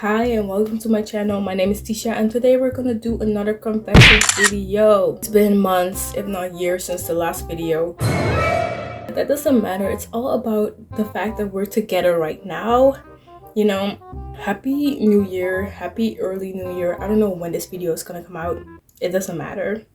Hi and welcome to my channel. My name is Tysha and today we're gonna do another confessions video. It's been months if not years since the last video. That doesn't matter. It's all about the fact that we're together right now. You know, happy new year, happy early new year. I don't know when this video is gonna come out. It doesn't matter.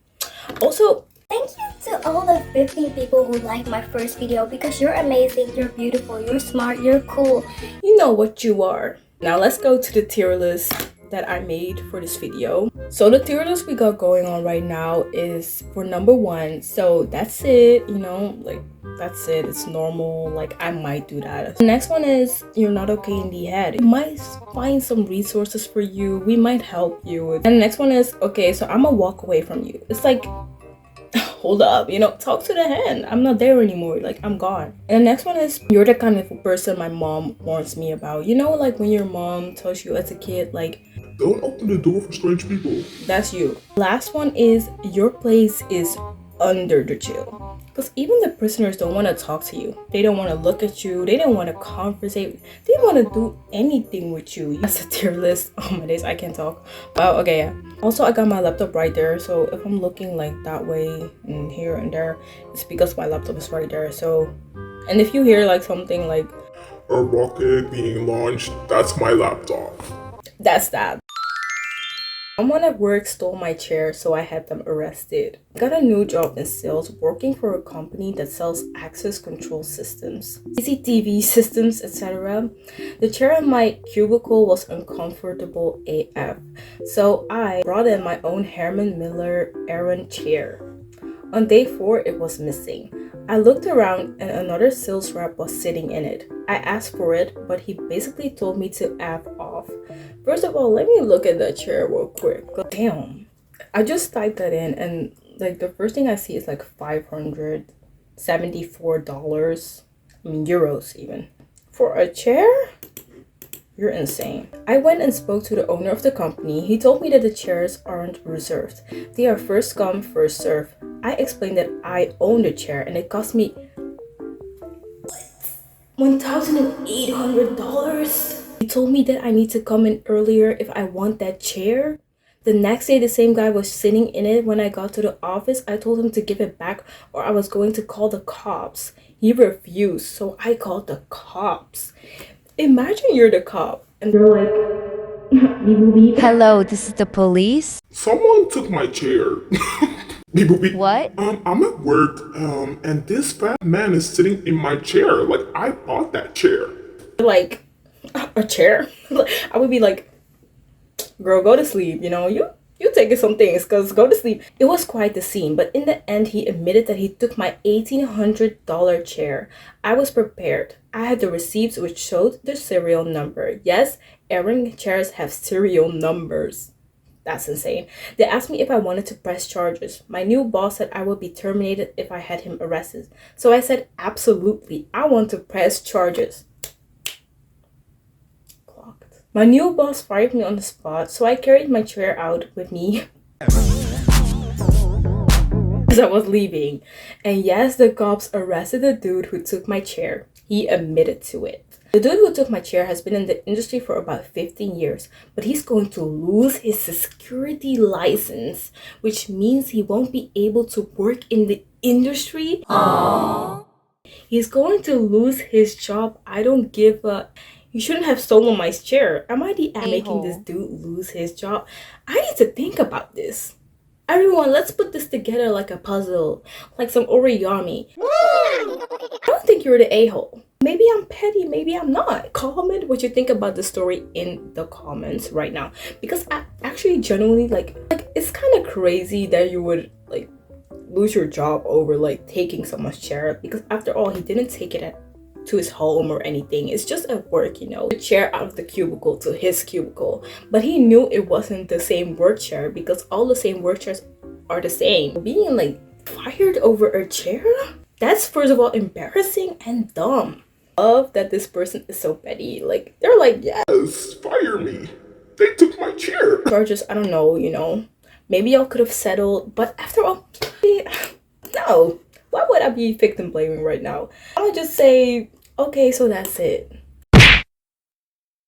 Also, thank you to all the 15 people who liked my first video because you're amazing, you're beautiful, you're smart, you're cool. You know what you are. Now let's go to the tier list that I made for this video. So the tier list we got going on right now is for number 1. So that's it, you know, like that's it. It's normal. Like I might do that. The next one is you're not okay in the head. We might find some resources for you. We might help you. And the next one is okay, so I'm gonna walk away from you. It's like, hold up, you know, talk to the hand. I'm not there anymore, like I'm gone. And the next one is you're the kind of person my mom warns me about. You know, like when your mom tells you as a kid, like, don't open the door for strange people. That's you. Last one is your place is under the jail. Because even the prisoners don't want to talk to you. They don't want to look at you. They don't want to conversate. They don't want to do anything with you. That's a tier list. Oh my days, I can't talk. Wow, okay, yeah. Also, I got my laptop right there. So if I'm looking like that way and here and there, it's because my laptop is right there. So, and if you hear like something like a rocket being launched, that's my laptop. That's that. Someone at work stole my chair, so I had them arrested. I got a new job in sales working for a company that sells access control systems, CCTV systems, etc. The chair in my cubicle was uncomfortable AF, so I brought in my own Herman Miller Aeron chair. On day 4, it was missing. I looked around and another sales rep was sitting in it. I asked for it, but he basically told me to F off. First of all, let me look at that chair real quick. Damn. I just typed that in and like the first thing I see is like $574. I mean euros even. For a chair? You're insane. I went and spoke to the owner of the company. He told me that the chairs aren't reserved. They are first come, first serve. I explained that I own the chair and it cost me $1,800. He told me that I need to come in earlier if I want that chair. The next day, the same guy was sitting in it. When I got to the office, I told him to give it back or I was going to call the cops. He refused, so I called the cops. Imagine you're the cop and they're like, hello, this is the police. Someone took my chair. Beep, boop, beep. What? I'm at work, and this fat man is sitting in my chair. Like, I bought that chair. Like, a chair? I would be like, girl, go to sleep, you know, you taking some things, because go to sleep. It was quite the scene, but in the end, he admitted that he took my $1,800 chair. I was prepared. I had the receipts which showed the serial number. Yes, Aeron chairs have serial numbers. That's insane. They asked me if I wanted to press charges. My new boss said I would be terminated if I had him arrested. So I said, absolutely, I want to press charges. Clocked. My new boss fired me on the spot, so I carried my chair out with me as I was leaving. And yes, the cops arrested the dude who took my chair. He admitted to it. The dude who took my chair has been in the industry for about 15 years, but he's going to lose his security license, which means he won't be able to work in the industry. Aww. He's going to lose his job. I don't give a... You shouldn't have stolen my chair. Am I the making this dude lose his job? I need to think about this. Everyone, let's put this together like a puzzle, like some origami. I don't think you're the a-hole. Maybe I'm petty, maybe I'm not. Comment what you think about the story in the comments right now. Because I actually genuinely like it's kind of crazy that you would like lose your job over like taking someone's chair. Because after all, he didn't take it to his home or anything. It's just at work, you know. The chair out of the cubicle to his cubicle. But he knew it wasn't the same work chair because all the same work chairs are the same. Being like fired over a chair? That's first of all embarrassing and dumb. Love that this person is so petty. Like they're like, yes, fire me. They took my chair. Charges, I don't know, you know. Maybe y'all could have settled, but after all, no. Why would I be victim blaming right now? I would just say, okay, so that's it.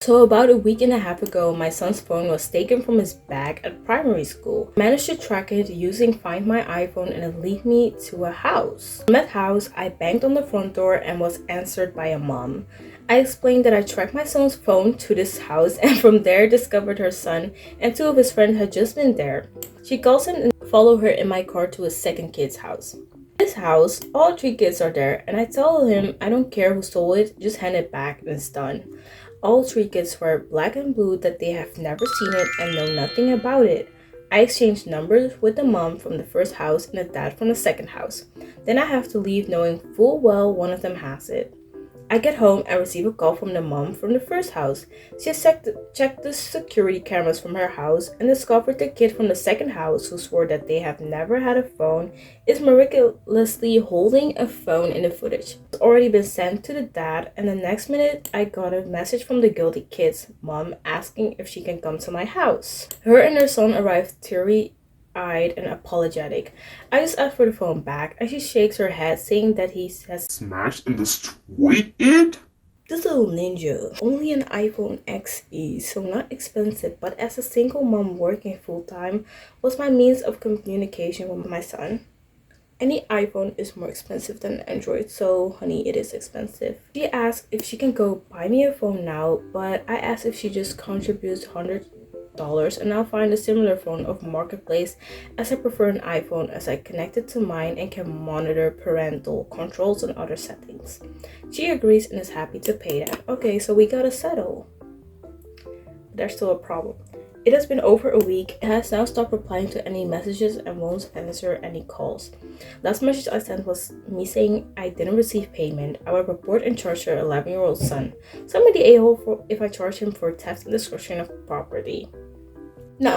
So about a week and a half ago, my son's phone was taken from his bag at primary school. I managed to track it using Find My iPhone and it led me to a house. From that house, I banged on the front door and was answered by a mom. I explained that I tracked my son's phone to this house and from there discovered her son and two of his friends had just been there. She calls him and follow her in my car to his second kid's house. This house, all three kids are there and I tell him I don't care who stole it, just hand it back and it's done. All three kids were black and blue that they have never seen it and know nothing about it. I exchanged numbers with the mom from the first house and the dad from the second house. Then I have to leave knowing full well one of them has it. I get home and receive a call from the mom from the first house. She has checked the security cameras from her house and discovered the kid from the second house who swore that they have never had a phone is miraculously holding a phone in the footage. It's already been sent to the dad and the next minute I got a message from the guilty kid's mom asking if she can come to my house. Her and her son arrived teary-eyed and apologetic. I just asked for the phone back and she shakes her head saying that he has Smashed and destroyed it? this little ninja, only an iPhone XE, so not expensive, but as a single mom working full-time was my means of communication with my son. Any iPhone is more expensive than Android, so honey, it is expensive. She asked if she can go buy me a phone now, but I asked if she just contributes $100 and I'll find a similar phone of Marketplace as I prefer an iPhone as I connect it to mine and can monitor parental controls and other settings. She agrees and is happy to pay that. Okay, so we gotta settle. There's still a problem. It has been over a week. It has now stopped replying to any messages and won't answer any calls. Last message I sent was me saying I didn't receive payment. I will report and charge her 11-year-old son. Send me the a-hole for if I charge him for theft and destruction of property. No.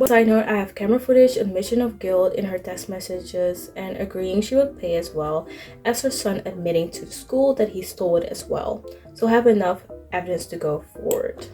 Side note, I have camera footage, admission of guilt in her text messages and agreeing she would pay as well as her son admitting to the school that he stole it as well. So I have enough evidence to go forward.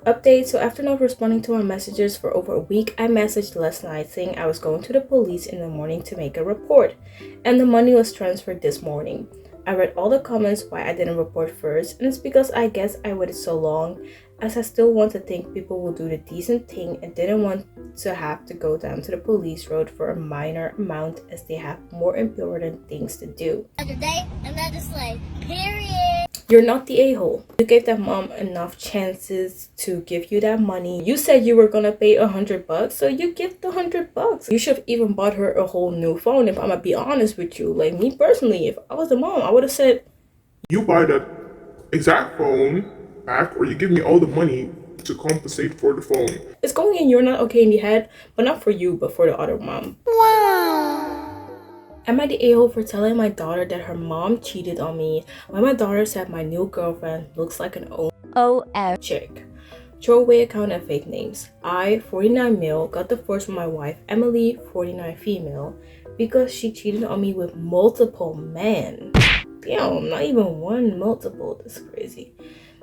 Update, so after not responding to my messages for over a week, I messaged last night saying I was going to the police in the morning to make a report and the money was transferred this morning. I read all the comments why I didn't report first and it's because I guess I waited so long as I still want to think people will do the decent thing and didn't want to have to go down to the police road for a minor amount as they have more important things to do. Another day, another slay. Period. You're not the a-hole. You gave that mom enough chances to give you that money. You said you were gonna pay $100, so you give the $100. You should have even bought her a whole new phone if I'm gonna be honest with you. Like me personally, if I was the mom, I would have said, You buy that exact phone back or you give me all the money to compensate for the phone. it's going in you're not okay in the head, but not for you, but for the other mom. Wow. Am I the a-hole for telling my daughter that her mom cheated on me when my daughter said my new girlfriend looks like an old chick? Throwaway account and fake names. I, 49 male, got divorced from my wife Emily, 49 female, because she cheated on me with multiple men. Damn, not even one, multiple. That's crazy.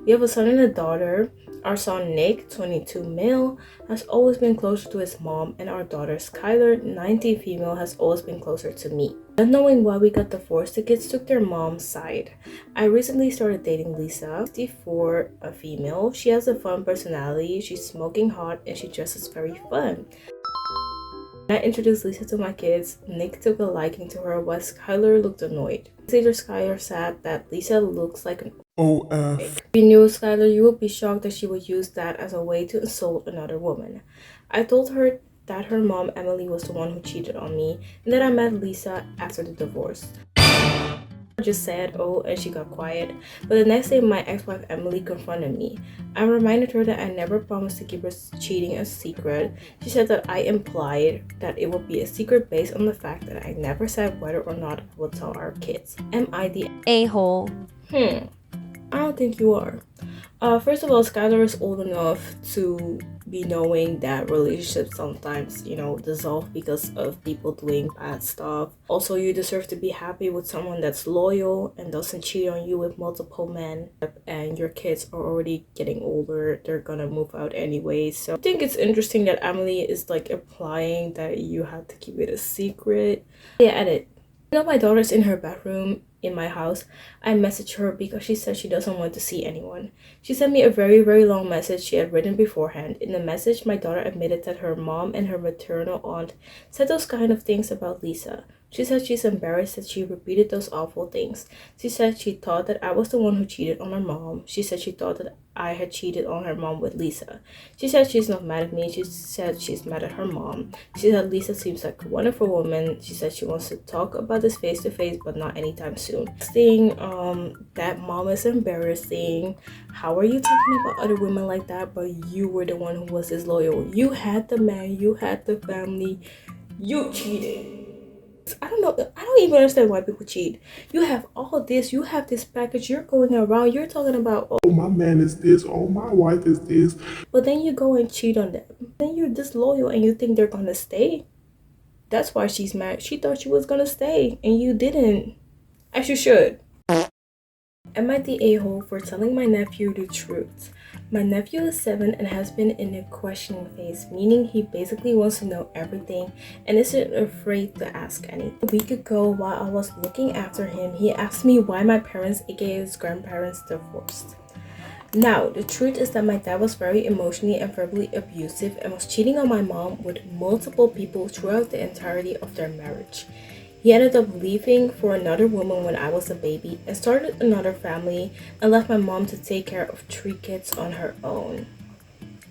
We have a son and a daughter. Our son Nick, 22 male, has always been closer to his mom, and our daughter Skylar, 19 female, has always been closer to me. Not knowing why we got divorced, the kids took their mom's side. I recently started dating Lisa, 54, a female. She has a fun personality, she's smoking hot, and she dresses very fun. When I introduced Lisa to my kids, Nick took a liking to her while Skylar looked annoyed. Later, Skylar said that Lisa looks like an OF. If you knew Skylar, you would be shocked that she would use that as a way to insult another woman. I told her that her mom, Emily, was the one who cheated on me and that I met Lisa after the divorce. I just said, oh, and she got quiet. But the next day, my ex-wife Emily confronted me. I reminded her that I never promised to keep her cheating a secret. She said that I implied that it would be a secret based on the fact that I never said whether or not I would tell our kids. Am I the a-hole? I don't think you are. First of all, Skylar is old enough to be knowing that relationships sometimes, dissolve because of people doing bad stuff. Also, you deserve to be happy with someone that's loyal and doesn't cheat on you with multiple men. And your kids are already getting older. They're gonna move out anyway. So I think it's interesting that Emily is like implying that you have to keep it a secret. Yeah, edit. My daughter's in her bedroom in my house, I messaged her because she said she doesn't want to see anyone. She sent me a very, very long message she had written beforehand. In the message, my daughter admitted that her mom and her maternal aunt said those kind of things about Lisa. She said she's embarrassed that she repeated those awful things. She said she thought that I was the one who cheated on her mom. She said she thought that I had cheated on her mom with Lisa. She said she's not mad at me. She said she's mad at her mom. She said Lisa seems like a wonderful woman. She said she wants to talk about this face to face, but not anytime soon. Saying that mom is embarrassing. How are you talking about other women like that, but you were the one who was disloyal? You had the man, you had the family, you cheated. I don't know. I don't even understand why people cheat. You have all this. You have this package. You're going around. You're talking about, Oh, my man is this. Oh, my wife is this. but then you go and cheat on them. Then you're disloyal and you think they're gonna stay. That's why she's mad. She thought she was gonna stay and you didn't. As you should. Am I the a-hole for telling my nephew the truth? My nephew is 7 and has been in a questioning phase, meaning he basically wants to know everything and isn't afraid to ask anything. A week ago, while I was looking after him, he asked me why my parents, aka his grandparents, divorced. Now, the truth is that my dad was very emotionally and verbally abusive and was cheating on my mom with multiple people throughout the entirety of their marriage. He ended up leaving for another woman when I was a baby and started another family and left my mom to take care of 3 kids on her own.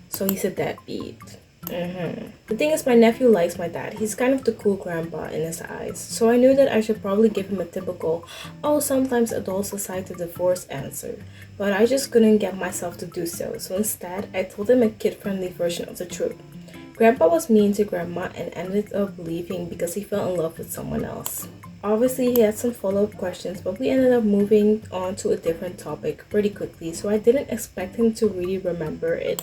So he's a deadbeat. The thing is, my nephew likes my dad. He's kind of the cool grandpa in his eyes. So I knew that I should probably give him a typical, oh, sometimes adults decide to divorce answer. But I just couldn't get myself to do so. So instead, I told him a kid-friendly version of the truth. Grandpa was mean to Grandma and ended up leaving because he fell in love with someone else. Obviously, he had some follow-up questions, but we ended up moving on to a different topic pretty quickly, so I didn't expect him to really remember it.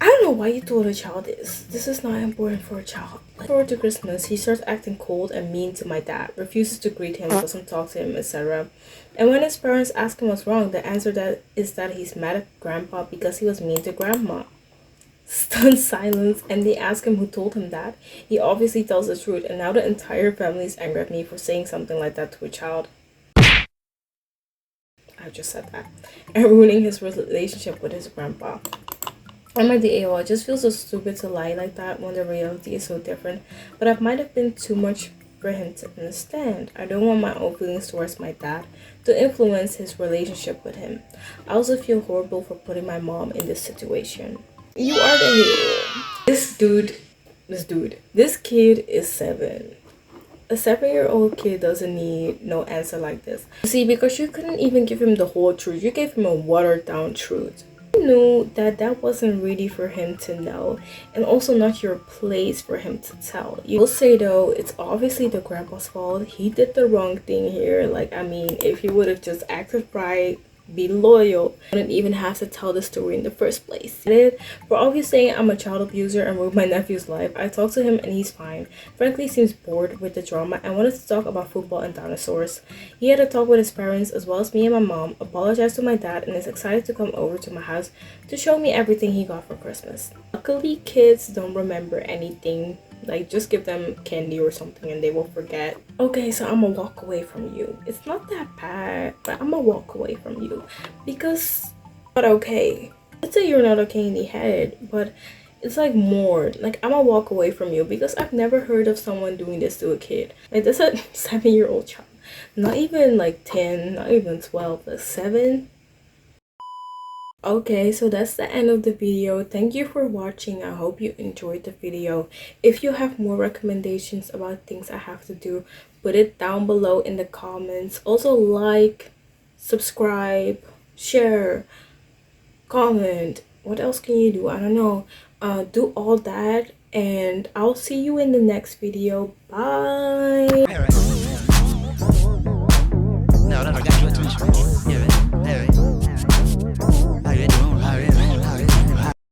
I don't know why you told a child this. This is not important for a child. Forward to Christmas, he starts acting cold and mean to my dad, refuses to greet him, doesn't talk to him, etc. And when his parents ask him what's wrong, the answer is that he's mad at Grandpa because he was mean to Grandma. Stunned silence, and they ask him who told him that. He obviously tells the truth, and now the entire family is angry at me for saying something like that to a child. I just said that. And ruining his relationship with his grandpa. I'm like the a-hole. I just feel so stupid to lie like that when the reality is so different, but it might have been too much for him to understand. I don't want my own feelings towards my dad to influence his relationship with him. I also feel horrible for putting my mom in this situation. You are the hero. This kid is 7. A 7-year-old kid doesn't need no answer like this. See, because you couldn't even give him the whole truth. You gave him a watered down truth. You knew that that wasn't really for him to know, and also not your place for him to tell. You will say though, it's obviously the grandpa's fault. He did the wrong thing here. Like, I mean, if he would have just acted right, be loyal, I didn't even have to tell the story in the first place. For obvious saying I'm a child abuser and ruined my nephew's life, I talked to him and he's fine. Frankly, seems bored with the drama and wanted to talk about football and dinosaurs. He had a talk with his parents as well as me and my mom, apologized to my dad, and is excited to come over to my house to show me everything he got for Christmas. Luckily, kids don't remember anything. Like, just give them candy or something and they will forget. Okay, so I'm gonna walk away from you. It's not that bad, but I'm gonna walk away from you because not okay. Let's say you're not okay in the head, but it's like more like I'm gonna walk away from you because I've never heard of someone doing this to a kid. Like, that's a 7-year-old child, not even like 10, not even 12, like 7. Okay, so that's the end of the video. Thank you for watching. I hope you enjoyed the video. If you have more recommendations about things I have to do, put it down below in the comments. Also, like, subscribe, share, comment. What else can you do? I don't know. Do all that, and I'll see you in the next video. Bye.